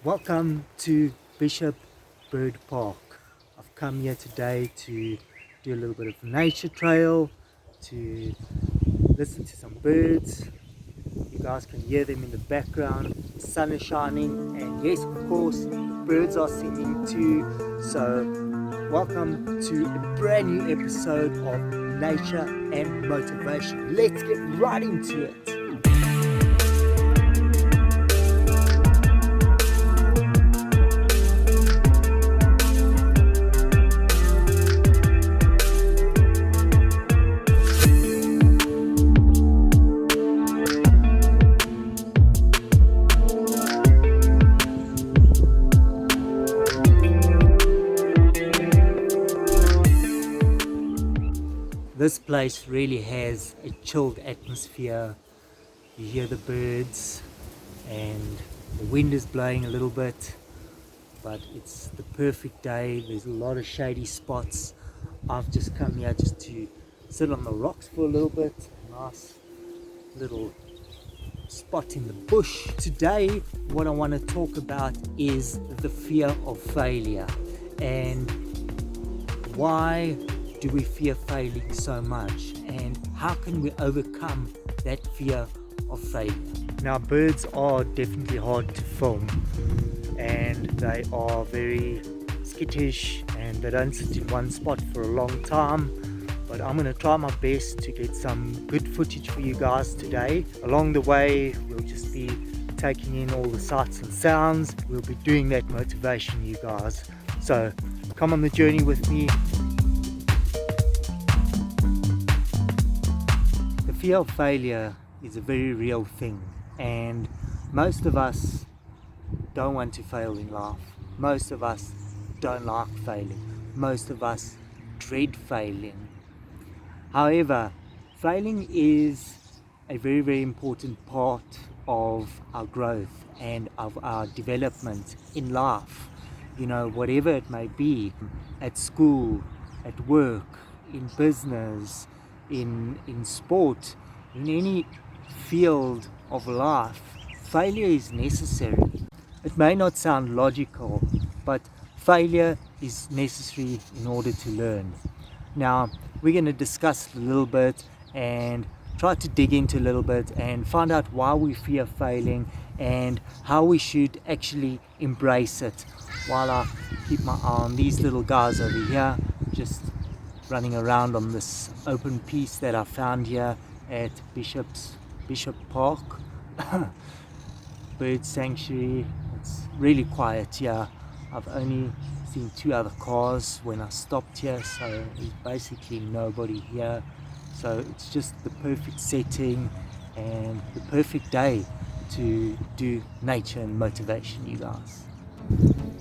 Welcome to Bishop Bird Park. I've come here today to do a little bit of nature trail, to listen to some birds. You guys can hear them in the background. The sun is shining, and yes, of course, the birds are singing too. So welcome to a brand new episode of Nature and Motivation. Let's get right into it. This place really has a chilled atmosphere. You hear the birds and the wind is blowing a little bit, but it's the perfect day. There's a lot of shady spots. I've just come here just to sit on the rocks for a little bit. Nice little spot in the bush. Today what I want to talk about is the fear of failure, and why do we fear failing so much, and how can we overcome that fear of failure? Now, birds are definitely hard to film, and they are very skittish and they don't sit in one spot for a long time, but I'm going to try my best to get some good footage for you guys today. Along the way we'll just be taking in all the sights and sounds. We'll be doing that motivation, you guys, so come on the journey with me. Fear of failure is a very real thing, and most of us don't want to fail in life. Most of us don't like failing. Most of us dread failing. However, failing is a very, very important part of our growth and of our development in life. You know, whatever it may be, at school, at work, in business, in sport, in any field of life, failure is necessary. It may not sound logical, but failure is necessary in order to learn. Now, we're going to discuss a little bit and try to dig into a little bit and find out why we fear failing and how we should actually embrace it, while I keep my eye on these little guys over here, just running around on this open piece that I found here at Bishop Park Bird Sanctuary. It's really quiet here. I've only seen 2 other cars when I stopped here, so there's basically nobody here. So it's just the perfect setting and the perfect day to do nature and motivation, you guys.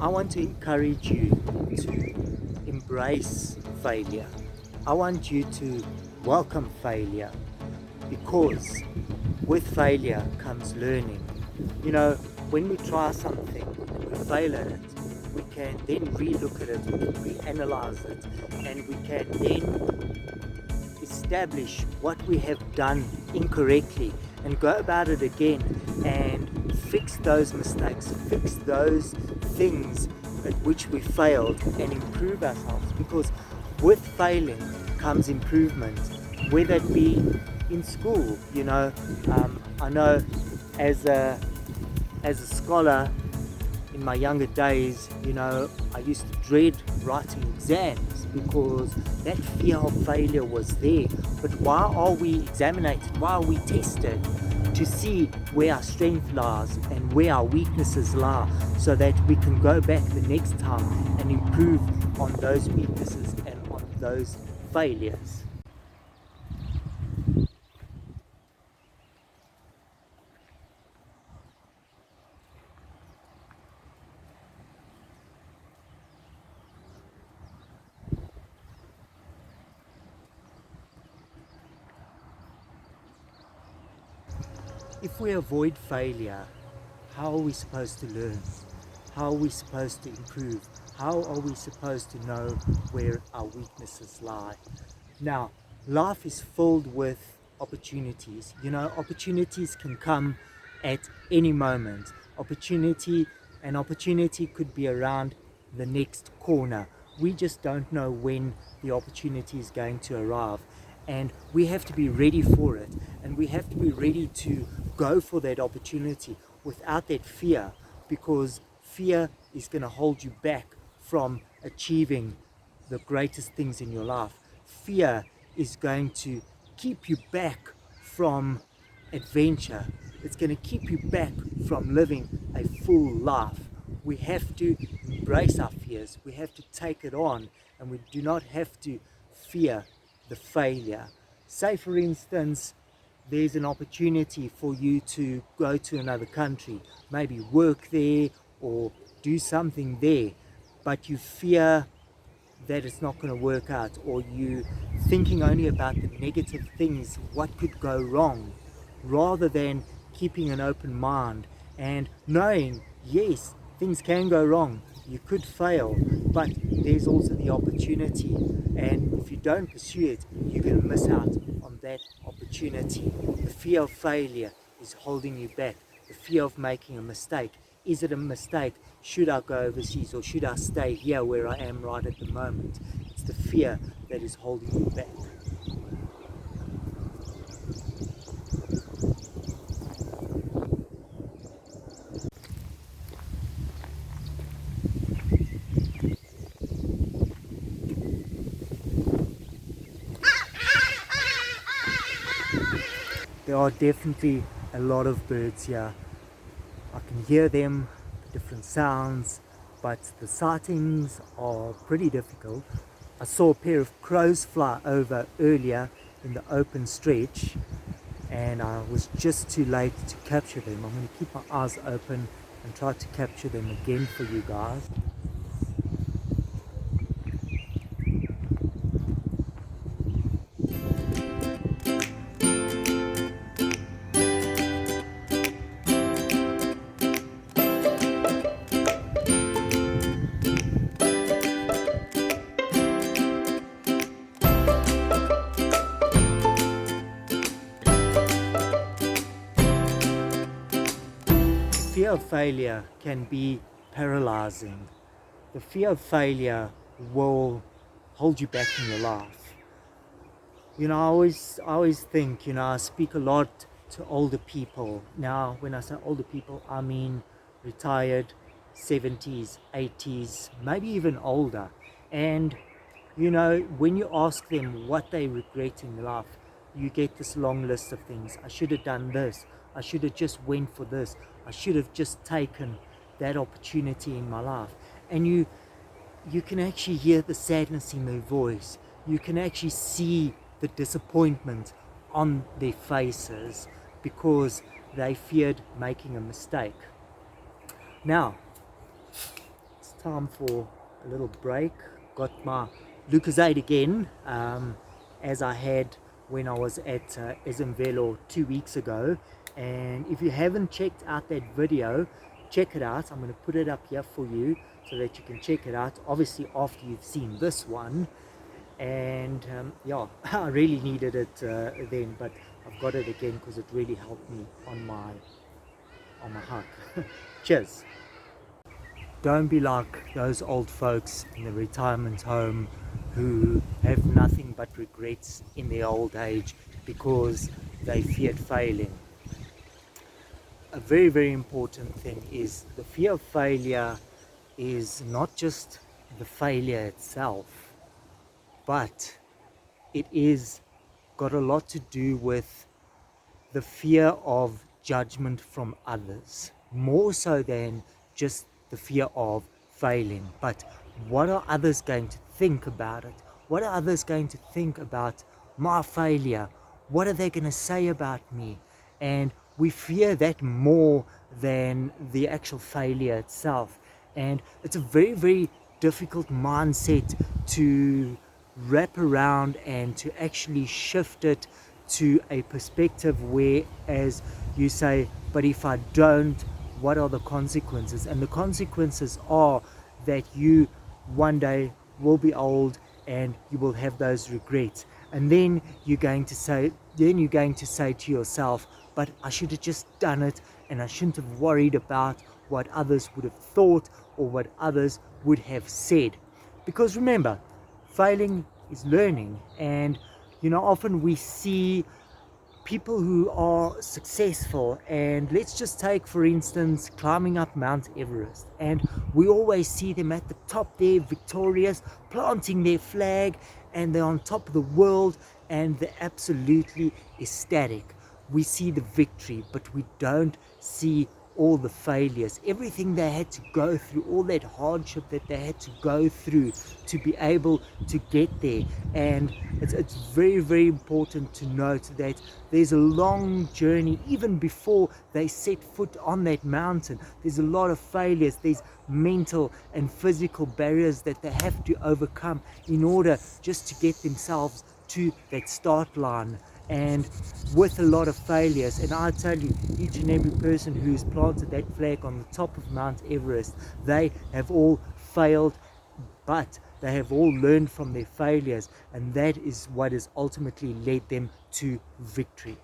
I want to encourage you to embrace failure. I want you to welcome failure, because with failure comes learning. You know, when we try something and we fail at it, we can then re-look at it, we can re-analyze it, and we can then establish what we have done incorrectly and go about it again and fix those mistakes, fix those things at which we failed, and improve ourselves. Because with failing comes improvement, whether it be in school. You know, I know as a scholar in my younger days, you know, I used to dread writing exams because that fear of failure was there. But why are we examinated? Why are we tested? To see where our strength lies and where our weaknesses lie, so that we can go back the next time and improve on those weaknesses and on those failures. If we avoid failure, how are we supposed to learn? How are we supposed to improve? How are we supposed to know where our weaknesses lie? Now, life is filled with opportunities. You know, opportunities can come at any moment. Opportunity An opportunity could be around the next corner. We just don't know when the opportunity is going to arrive, and we have to be ready for it, and we have to be ready to go for that opportunity without that fear, because fear is going to hold you back from achieving the greatest things in your life. Fear is going to keep you back from adventure. It's going to keep you back from living a full life. We have to embrace our fears. We have to take it on, and we do not have to fear the failure. Say, for instance, there's an opportunity for you to go to another country, maybe work there or do something there, but you fear that it's not going to work out, or you thinking only about the negative things, what could go wrong, rather than keeping an open mind and knowing, yes, things can go wrong, you could fail, but there's also the opportunity, and if you don't pursue it, you're going to miss out on that opportunity. The fear of failure is holding you back. The fear of making a mistake. Is it a mistake? Should I go overseas, or should I stay here where I am right at the moment? It's the fear that is holding you back. There are definitely a lot of birds here. I can hear them, different sounds, but the sightings are pretty difficult. I saw a pair of crows fly over earlier in the open stretch, and I was just too late to capture them. I'm going to keep my eyes open and try to capture them again for you guys. The fear of failure can be paralyzing. The fear of failure will hold you back in your life. I always think, I speak a lot to older people. Now, when I say older people, I mean retired, 70s, 80s, maybe even older. And, when you ask them what they regret in life, you get this long list of things. I should have done this. I should have just went for this. I should have just taken that opportunity in my life. And you can actually hear the sadness in their voice. You can actually see the disappointment on their faces because they feared making a mistake. Now, it's time for a little break. Got my Lucozade again, as I had when I was at Ezemvelo 2 weeks ago. And if you haven't checked out that video, check it out. I'm going to put it up here for you so that you can check it out, obviously after you've seen this one. And I really needed it then, but I've got it again because it really helped me on my hike. Cheers. Don't be like those old folks in the retirement home who have nothing but regrets in their old age because they feared failing. A very, very important thing is the fear of failure is not just the failure itself, but it is got a lot to do with the fear of judgment from others, more so than just the fear of failing. But what are others going to think about it? What are others going to think about my failure? What are they going to say about me? And we fear that more than the actual failure itself. And it's a very, very difficult mindset to wrap around and to actually shift it to a perspective where, as you say, but if I don't, what are the consequences? And the consequences are that you one day will be old and you will have those regrets. And then you're going to say to yourself, but I should have just done it, and I shouldn't have worried about what others would have thought or what others would have said. Because remember, failing is learning, and often we see people who are successful, and let's just take for instance climbing up Mount Everest, and we always see them at the top there, victorious, planting their flag, and they're on top of the world, and they're absolutely ecstatic. We see the victory, but we don't see all the failures, everything they had to go through, all that hardship that they had to go through to be able to get there. And it's very, very important to note that there's a long journey even before they set foot on that mountain. There's a lot of failures, there's mental and physical barriers that they have to overcome in order just to get themselves to that start line. And with a lot of failures, and I tell you, each and every person who's planted that flag on the top of Mount Everest, they have all failed, but they have all learned from their failures, and that is what has ultimately led them to victory.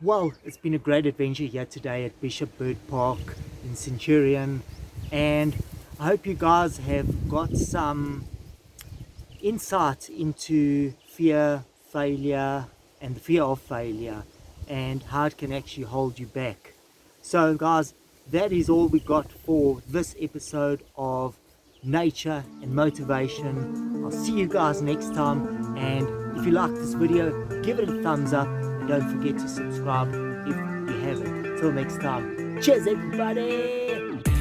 Well, it's been a great adventure here today at Bishop Bird Park in Centurion, and I hope you guys have got some insight into fear, failure, and the fear of failure, and how it can actually hold you back. So guys, that is all we got for this episode of Nature and Motivation. I'll see you guys next time, and if you like this video, give it a thumbs up, and don't forget to subscribe if you haven't. Till next time, cheers everybody!